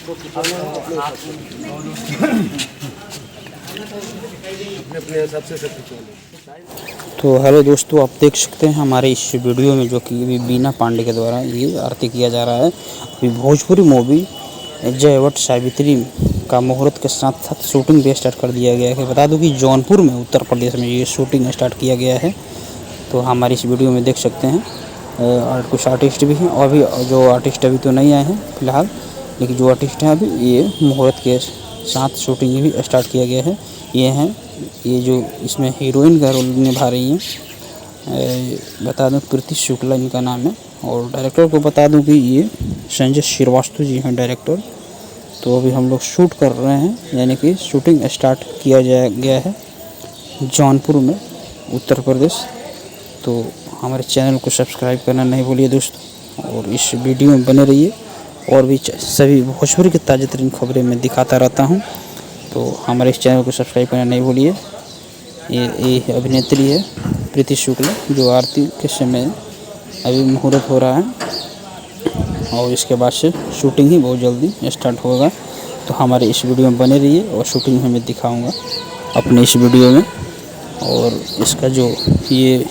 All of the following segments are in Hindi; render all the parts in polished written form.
अपने हिसाब से सब कुछ। तो हेलो दोस्तों, आप देख सकते हैं हमारे इस वीडियो में जो कि अभी बीना पांडे के द्वारा ये आरती किया जा रहा है। अभी भोजपुरी मूवी जयवट सावित्री का मुहूर्त के साथ साथ शूटिंग भी स्टार्ट कर दिया गया है। बता दूं कि जौनपुर में उत्तर प्रदेश में ये शूटिंग स्टार्ट किया गया है। तो हमारी इस वीडियो में देख सकते हैं और कुछ आर्टिस्ट भी हैं, और भी जो आर्टिस्ट अभी तो नहीं आए हैं फिलहाल, लेकिन जो आर्टिस्ट हैं अभी ये मुहूर्त के साथ शूटिंग भी स्टार्ट किया गया है। ये जो इसमें हीरोइन का रोल निभा रही हैं, बता दूं कृति शुक्ला इनका नाम है, और डायरेक्टर को बता दूं कि ये संजय श्रीवास्तव जी हैं डायरेक्टर। तो अभी हम लोग शूट कर रहे हैं, यानी कि शूटिंग स्टार्ट किया गया है जौनपुर में उत्तर प्रदेश। तो हमारे चैनल को सब्सक्राइब करना नहीं भूलिए दोस्तों, और इस वीडियो में बने रहिए। और भी सभी भोजपुरी की ताज़ा तरीन खबरें मैं दिखाता रहता हूं, तो हमारे इस चैनल को सब्सक्राइब करना नहीं भूलिए। ये अभिनेत्री है कृति शुक्ला, जो आरती के समय अभी मुहूर्त हो रहा है, और इसके बाद से शूटिंग ही बहुत जल्दी स्टार्ट होगा। तो हमारे इस वीडियो में बने रहिए, और शूटिंग में मैं दिखाऊँगा अपने इस वीडियो में। और इसका जो ये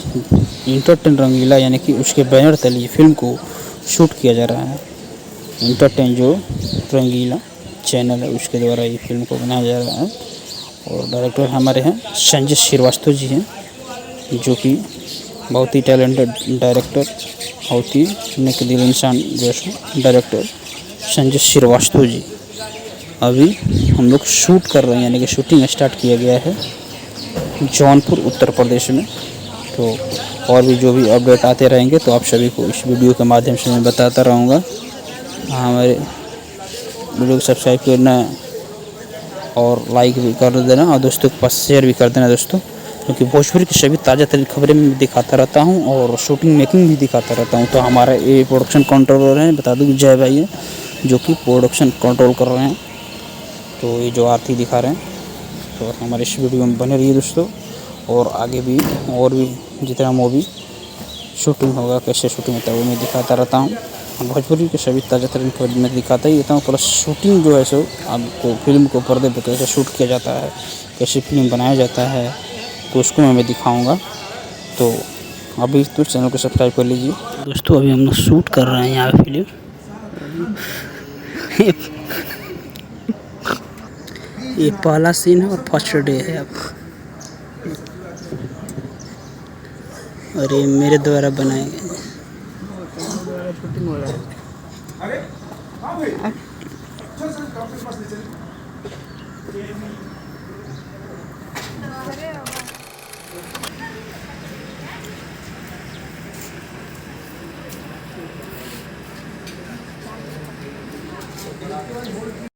इंटरटेन रंगीला, यानी कि उसके बैनर तले ये फिल्म को शूट किया जा रहा है। इंटरटेन जो रंगीला चैनल है उसके द्वारा ये फिल्म को बनाया जा रहा है। और डायरेक्टर हमारे हैं संजय श्रीवास्तव जी हैं, जो कि बहुत ही टैलेंटेड डायरेक्टर, बहुत ही नेक दिल इंसान जैसा डायरेक्टर संजय श्रीवास्तव जी। अभी हम लोग शूट कर रहे हैं, यानी कि शूटिंग स्टार्ट किया गया है जौनपुर उत्तर प्रदेश में। तो और भी जो भी अपडेट आते रहेंगे तो आप सभी को इस वीडियो के माध्यम से मैं बताता रहूँगा। हमारे वीडियो को सब्सक्राइब करना और लाइक भी कर देना, और दोस्तों के पास शेयर भी कर देना दोस्तों, क्योंकि भोजपुरी की सभी ताज़ा तरीन खबरें मैं दिखाता रहता हूं, और शूटिंग मेकिंग भी दिखाता रहता हूं। तो हमारा ये प्रोडक्शन कंट्रोलर हैं, बता दूं जय भाई है, जो कि प्रोडक्शन कंट्रोल कर रहे हैं। तो ये जो आरती दिखा रहे हैं, तो हमारे इस वीडियो में बने रहिए दोस्तों। और आगे भी और भी जितना मूवी शूटिंग होगा, कैसे शूटिंग होता है, वो मैं दिखाता रहता हूँ। भोजपुरी के सभी ताज़ा तरीन खबर मैं दिखाता ही रहता हूँ, प्लस शूटिंग जो है सो आपको फिल्म को पर्दे पर कैसे शूट किया जाता है, कैसे फिल्म बनाया जाता है, तो उसको मैं दिखाऊंगा। तो अभी तो चैनल को सब्सक्राइब कर लीजिए दोस्तों। अभी हम लोग शूट कर रहे हैं यहाँ फिल्म। ये पहला सीन है और फर्स्ट डे है अब, और ये मेरे द्वारा बनाए गए।